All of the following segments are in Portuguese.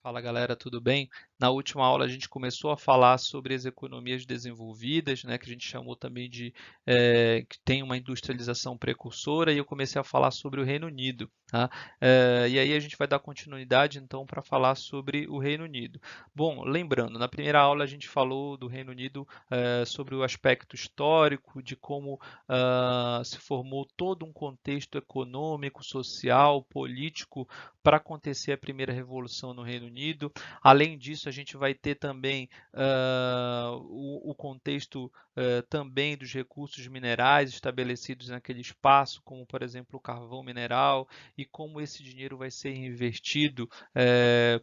Fala galera, tudo bem? Na última aula a gente começou a falar sobre as economias desenvolvidas, né, que a gente chamou também de que tem uma industrialização precursora, e eu comecei a falar sobre o Reino Unido, tá? E aí a gente vai dar continuidade então para falar sobre o Reino Unido. Bom, lembrando, na primeira aula a gente falou do Reino Unido sobre o aspecto histórico, de como se formou todo um contexto econômico, social, político para acontecer a primeira revolução no Reino Unido. Além disso, a gente vai ter também o contexto também dos recursos minerais estabelecidos naquele espaço, como por exemplo o carvão mineral, e como esse dinheiro vai ser investido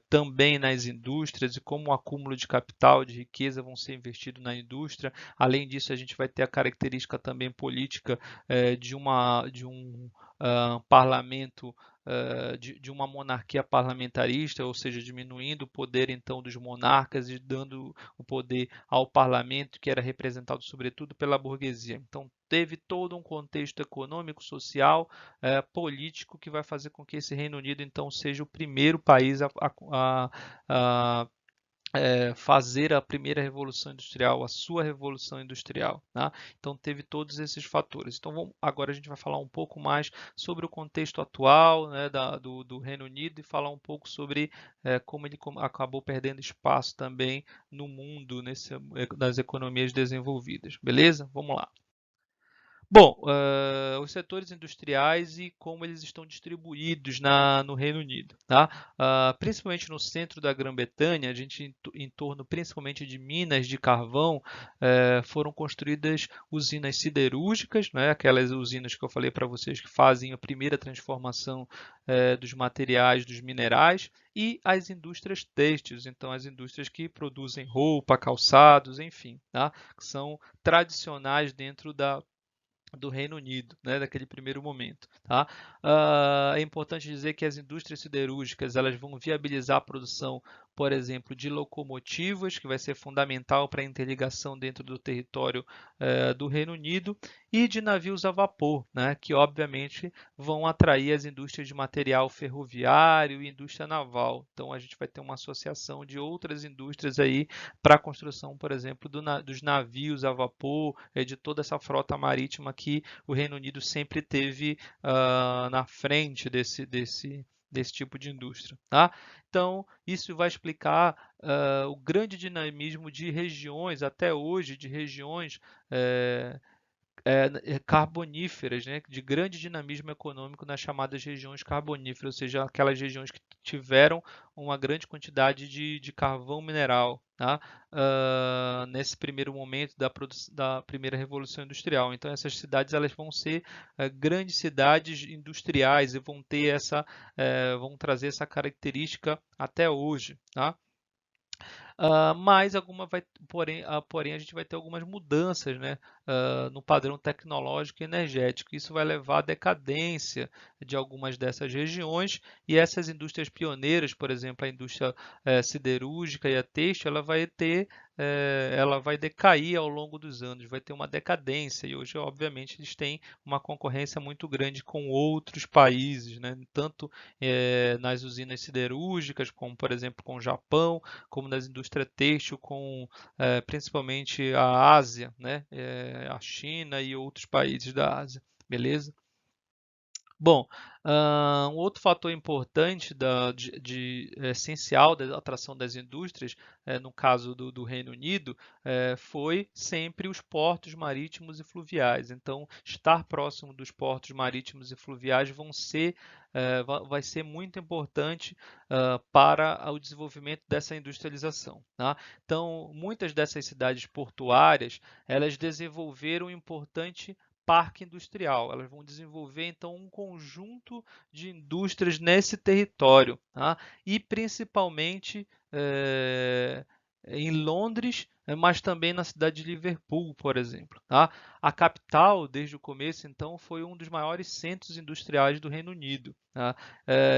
também nas indústrias, e como o acúmulo de capital, de riqueza vão ser investidos na indústria. Além disso, a gente vai ter a característica também política de um parlamento de uma monarquia parlamentarista, ou seja, diminuindo o poder então dos monarcas e dando o poder ao parlamento, que era representado sobretudo pela burguesia. Então, teve todo um contexto econômico, social, político, que vai fazer com que esse Reino Unido então seja o primeiro país a fazer a primeira revolução industrial, a sua revolução industrial, tá? Então teve todos esses fatores. Então agora a gente vai falar um pouco mais sobre o contexto atual, né, do Reino Unido, e falar um pouco sobre como ele acabou perdendo espaço também no mundo, nas economias desenvolvidas. Beleza? Vamos lá. Bom, os setores industriais e como eles estão distribuídos no Reino Unido, tá? Principalmente no centro da Grã-Bretanha, a gente em torno principalmente de minas de carvão, foram construídas usinas siderúrgicas, né? Aquelas usinas que eu falei para vocês que fazem a primeira transformação dos materiais, dos minerais, e as indústrias têxteis, então as indústrias que produzem roupa, calçados, enfim, tá? Que são tradicionais dentro do Reino Unido, né, daquele primeiro momento, tá? É importante dizer que as indústrias siderúrgicas elas vão viabilizar a produção, por exemplo, de locomotivas, que vai ser fundamental para a interligação dentro do território do Reino Unido, e de navios a vapor, né, que obviamente vão atrair as indústrias de material ferroviário e indústria naval. Então a gente vai ter uma associação de outras indústrias aí para a construção, por exemplo, dos navios a vapor, de toda essa frota marítima que o Reino Unido sempre teve na frente desse tipo de indústria. Tá? Então, isso vai explicar o grande dinamismo de regiões, até hoje, de regiões carboníferas, né, de grande dinamismo econômico nas chamadas regiões carboníferas, ou seja, aquelas regiões que tiveram uma grande quantidade de carvão mineral, tá? Nesse primeiro momento da primeira revolução industrial. Então, essas cidades elas vão ser grandes cidades industriais e vão trazer essa característica até hoje, tá? Mas porém a gente vai ter algumas mudanças, né, no padrão tecnológico e energético. Isso vai levar à decadência de algumas dessas regiões, e essas indústrias pioneiras, por exemplo, a indústria siderúrgica e a têxtil, ela vai decair ao longo dos anos, vai ter uma decadência, e hoje, obviamente, eles têm uma concorrência muito grande com outros países, né? Tanto nas usinas siderúrgicas, como, por exemplo, com o Japão, como nas indústrias têxtil, com principalmente a Ásia, né? A China e outros países da Ásia, beleza? Bom, um outro fator importante essencial da atração das indústrias, no caso do Reino Unido, foi sempre os portos marítimos e fluviais. Então, estar próximo dos portos marítimos e fluviais vai ser muito importante para o desenvolvimento dessa industrialização, tá? Então, muitas dessas cidades portuárias, elas desenvolveram um importante parque industrial. Elas vão desenvolver então um conjunto de indústrias nesse território, tá? E principalmente em Londres, mas também na cidade de Liverpool, por exemplo, tá? A capital, desde o começo, então, foi um dos maiores centros industriais do Reino Unido. tá?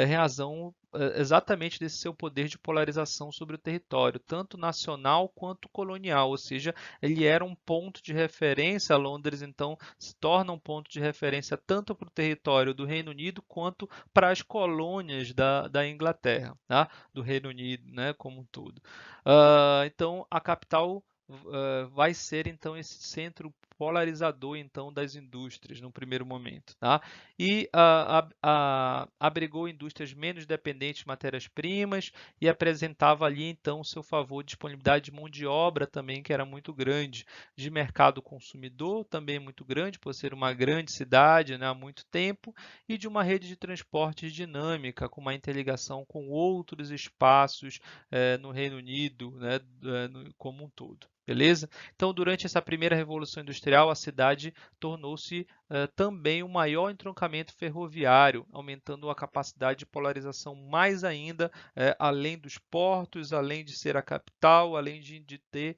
Em razão exatamente desse seu poder de polarização sobre o território, tanto nacional quanto colonial, ou seja, ele era um ponto de referência. Londres, então, se torna um ponto de referência tanto para o território do Reino Unido quanto para as colônias da Inglaterra, tá? Do Reino Unido, né, como um todo. Então, a capital vai ser então esse centro polarizador então das indústrias no primeiro momento, tá? E abrigou indústrias menos dependentes de matérias-primas e apresentava ali então seu favor de disponibilidade de mão de obra também, que era muito grande, de mercado consumidor também muito grande, por ser uma grande cidade, né, há muito tempo, e de uma rede de transportes dinâmica, com uma interligação com outros espaços no Reino Unido, né, como um todo. Beleza? Então, durante essa primeira revolução industrial, a cidade tornou-se também o maior entroncamento ferroviário, aumentando a capacidade de polarização mais ainda, além dos portos, além de ser a capital, além de ter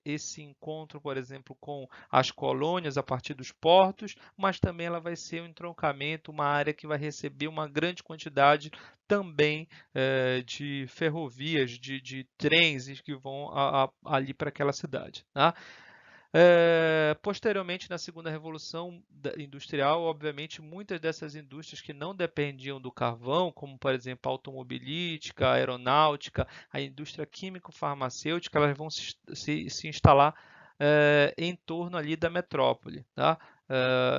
esse encontro, por exemplo, com as colônias a partir dos portos, mas também ela vai ser um entroncamento, uma área que vai receber uma grande quantidade também de ferrovias, de trens que vão ali para aquela cidade. Tá? Posteriormente, na segunda revolução industrial, obviamente, muitas dessas indústrias que não dependiam do carvão, como por exemplo a automobilística, a aeronáutica, a indústria químico-farmacêutica, elas vão se instalar em torno ali da metrópole, tá?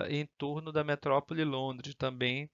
Em torno da metrópole Londres também,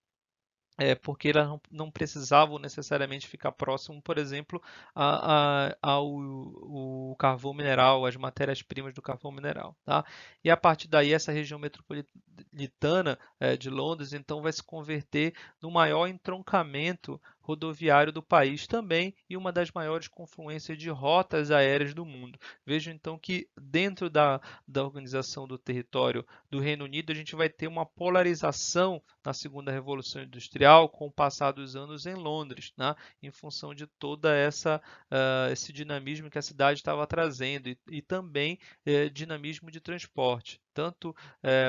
porque elas não precisavam necessariamente ficar próximo, por exemplo, ao o carvão mineral, às matérias-primas do carvão mineral, tá? E a partir daí, essa região metropolitana de Londres, então, vai se converter no maior entroncamento rodoviário do país também e uma das maiores confluências de rotas aéreas do mundo. Vejo então que dentro da organização do território do Reino Unido, a gente vai ter uma polarização na segunda Revolução Industrial com o passar dos anos em Londres, né? Em função de toda esse dinamismo que a cidade estava trazendo e também dinamismo de transporte, tanto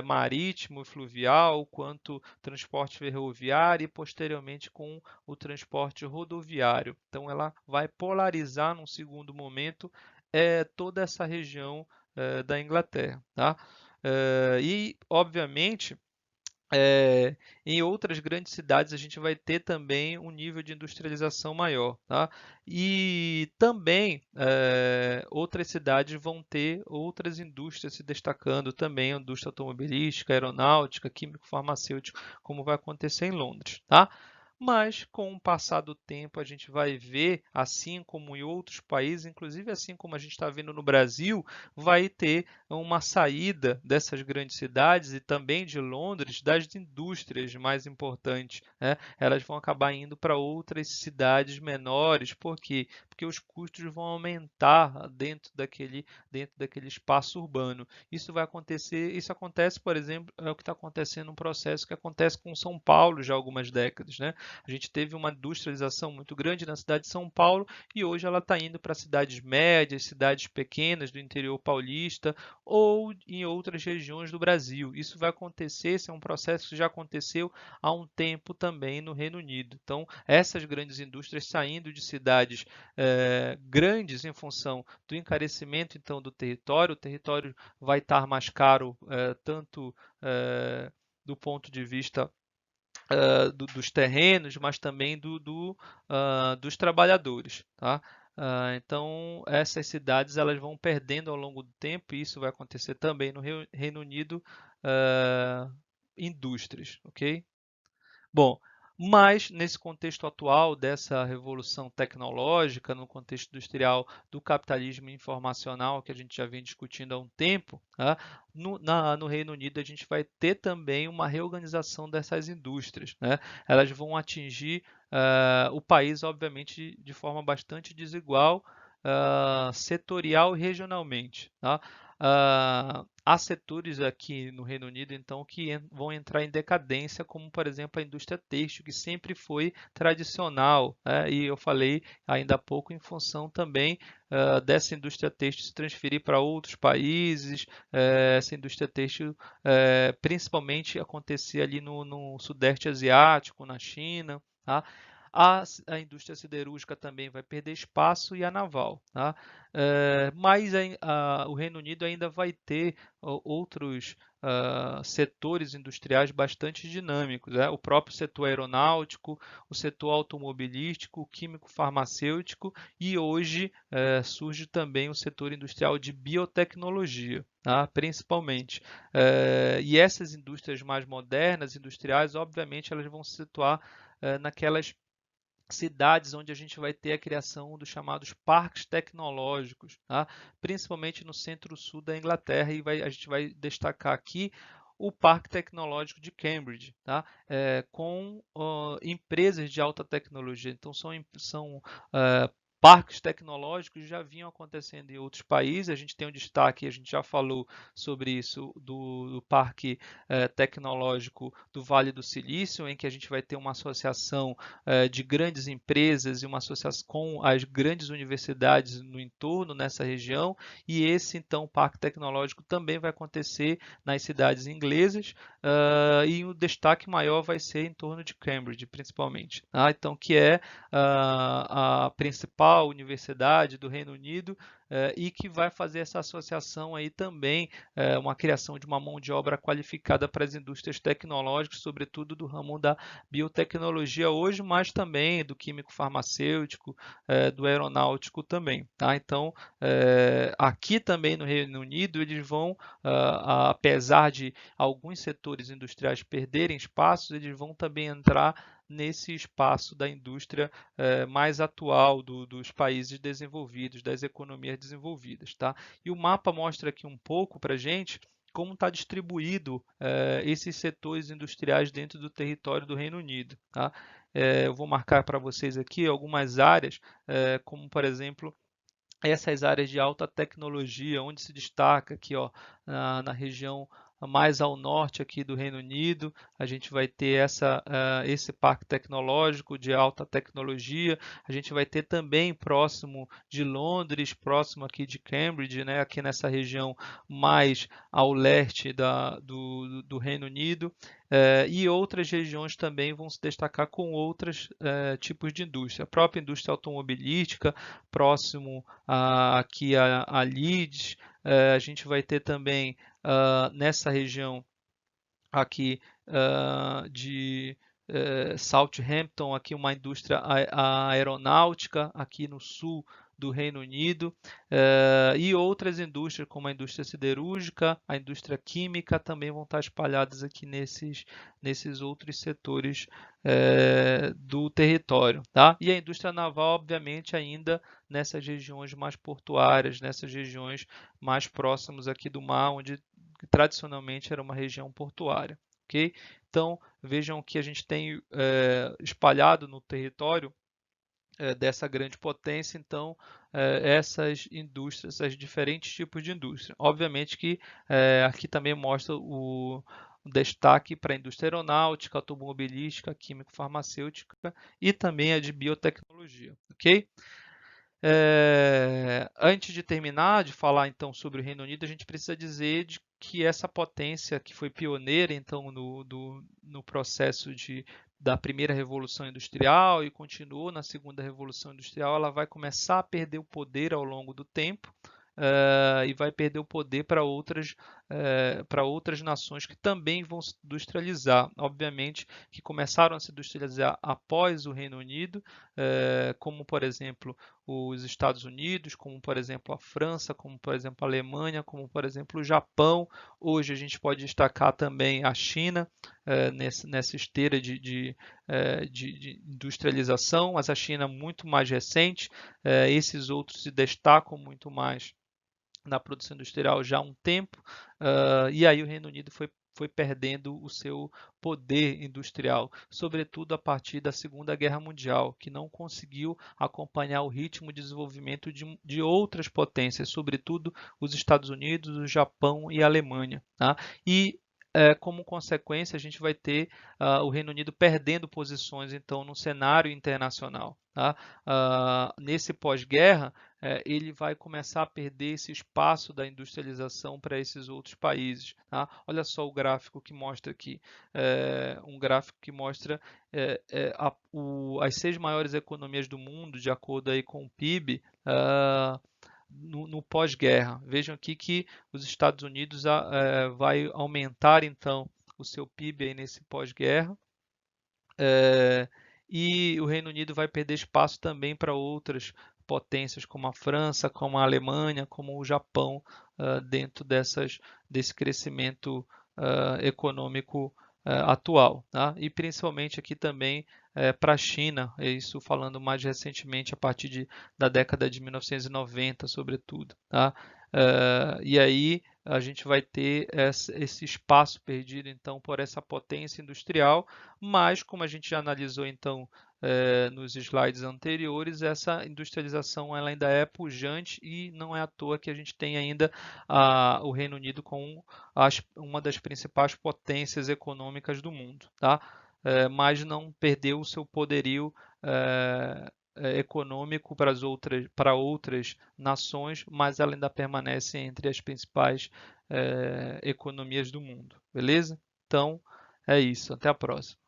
marítimo e fluvial, quanto transporte ferroviário e posteriormente com o transporte rodoviário. Então ela vai polarizar num segundo momento toda essa região da Inglaterra, tá? E obviamente é, em outras grandes cidades a gente vai ter também um nível de industrialização maior, tá? E também outras cidades vão ter outras indústrias se destacando também, a indústria automobilística, aeronáutica, químico-farmacêutico, como vai acontecer em Londres, tá? Mas com o passar do tempo a gente vai ver, assim como em outros países, inclusive assim como a gente está vendo no Brasil, vai ter uma saída dessas grandes cidades e também de Londres, das indústrias mais importantes, né? Elas vão acabar indo para outras cidades menores. Por quê? Porque os custos vão aumentar dentro daquele espaço urbano. Isso vai acontecer, isso acontece, por exemplo, é o que está acontecendo um processo que acontece com São Paulo já há algumas décadas, né? A gente teve uma industrialização muito grande na cidade de São Paulo e hoje ela está indo para cidades médias, cidades pequenas do interior paulista, ou em outras regiões do Brasil. Isso vai acontecer, esse é um processo que já aconteceu há um tempo também no Reino Unido. Então, essas grandes indústrias saindo de cidades grandes em função do encarecimento então do território, o território vai estar mais caro tanto do ponto de vista dos terrenos, mas também dos trabalhadores, tá? Então, essas cidades elas vão perdendo ao longo do tempo, e isso vai acontecer também no Reino Unido, indústrias, ok? Bom, mas nesse contexto atual dessa revolução tecnológica, no contexto industrial do capitalismo informacional que a gente já vem discutindo há um tempo, tá? No Reino Unido a gente vai ter também uma reorganização dessas indústrias, né? Elas vão atingir o país, obviamente, de forma bastante desigual, setorial e regionalmente, tá? há setores aqui no Reino Unido, então, que vão entrar em decadência, como, por exemplo, a indústria têxtil, que sempre foi tradicional, né? E eu falei ainda há pouco em função também dessa indústria têxtil se transferir para outros países, essa indústria têxtil principalmente acontecia ali no Sudeste Asiático, na China, tá? A indústria siderúrgica também vai perder espaço e a naval, tá? Mas o Reino Unido ainda vai ter outros setores industriais bastante dinâmicos, né? O próprio setor aeronáutico, o setor automobilístico, o químico-farmacêutico e hoje surge também o setor industrial de biotecnologia, tá? Principalmente. E essas indústrias mais modernas, industriais, obviamente, elas vão se situar naquelas cidades onde a gente vai ter a criação dos chamados parques tecnológicos, tá? Principalmente no centro-sul da Inglaterra, e a gente vai destacar aqui o Parque Tecnológico de Cambridge, tá? Com empresas de alta tecnologia. Então, são parques tecnológicos que já vinham acontecendo em outros países. A gente tem um destaque, a gente já falou sobre isso, do Parque Tecnológico do Vale do Silício, em que a gente vai ter uma associação de grandes empresas e uma associação com as grandes universidades no entorno, nessa região, e esse, então, Parque Tecnológico também vai acontecer nas cidades inglesas, e o destaque maior vai ser em torno de Cambridge, principalmente, tá? Então, que é a principal universidade do Reino Unido, e que vai fazer essa associação aí também, uma criação de uma mão de obra qualificada para as indústrias tecnológicas, sobretudo do ramo da biotecnologia hoje, mas também do químico farmacêutico, do aeronáutico também, tá? Então, aqui também no Reino Unido, eles vão, apesar de alguns setores industriais perderem espaços, eles vão também entrar nesse espaço da indústria mais atual dos países desenvolvidos, das economias desenvolvidas, tá? E o mapa mostra aqui um pouco para a gente como está distribuído esses setores industriais dentro do território do Reino Unido, tá? Eu vou marcar para vocês aqui algumas áreas, como por exemplo essas áreas de alta tecnologia, onde se destaca aqui, ó, na região mais ao norte aqui do Reino Unido, a gente vai ter esse parque tecnológico de alta tecnologia. A gente vai ter também próximo de Londres, próximo aqui de Cambridge, né, aqui nessa região mais ao leste do Reino Unido. E outras regiões também vão se destacar com outros tipos de indústria. A própria indústria automobilística, próximo aqui a Leeds, a gente vai ter também nessa região aqui de Southampton, aqui uma indústria aeronáutica, aqui no sul do Reino Unido, e outras indústrias, como a indústria siderúrgica, a indústria química, também vão estar espalhadas aqui nesses outros setores do território, tá? E a indústria naval, obviamente, ainda nessas regiões mais portuárias, nessas regiões mais próximas aqui do mar, onde tradicionalmente era uma região portuária, ok? Então, vejam que a gente tem espalhado no território dessa grande potência, então, essas indústrias, esses diferentes tipos de indústria. Obviamente que aqui também mostra o destaque para a indústria aeronáutica, automobilística, químico-farmacêutica e também a de biotecnologia, ok? Antes de terminar de falar então sobre o Reino Unido, a gente precisa dizer que essa potência que foi pioneira então no processo da primeira revolução industrial e continuou na segunda revolução industrial, ela vai começar a perder o poder ao longo do tempo. E vai perder o poder para outras nações que também vão se industrializar. Obviamente que começaram a se industrializar após o Reino Unido, como por exemplo os Estados Unidos, como por exemplo a França, como por exemplo a Alemanha, como por exemplo o Japão. Hoje a gente pode destacar também a China nessa esteira de industrialização, mas a China muito mais recente. Esses outros se destacam muito mais na produção industrial já há um tempo, e aí o Reino Unido foi foi perdendo o seu poder industrial, sobretudo a partir da Segunda Guerra Mundial, que não conseguiu acompanhar o ritmo de desenvolvimento de outras potências, sobretudo os Estados Unidos, o Japão e a Alemanha. Tá? E como consequência, a gente vai ter o Reino Unido perdendo posições, então, no cenário internacional. Tá? Nesse pós-guerra, ele vai começar a perder esse espaço da industrialização para esses outros países. Tá? Olha só o gráfico que mostra aqui, um gráfico que mostra as 6 maiores economias do mundo, de acordo aí com o PIB, no pós-guerra. Vejam aqui que os Estados Unidos vai aumentar então o seu PIB aí nesse pós-guerra, e o Reino Unido vai perder espaço também para outras potências como a França, como a Alemanha, como o Japão, dentro desse crescimento econômico atual. Tá? E principalmente aqui também para a China, isso falando mais recentemente a partir da década de 1990, sobretudo. Tá? E aí a gente vai ter esse espaço perdido então por essa potência industrial, mas como a gente já analisou então nos slides anteriores, essa industrialização ela ainda é pujante e não é à toa que a gente tem ainda o Reino Unido como uma das principais potências econômicas do mundo, tá? Mas não perdeu o seu poderio econômico para outras nações, mas ela ainda permanece entre as principais economias do mundo, beleza? Então é isso, até a próxima.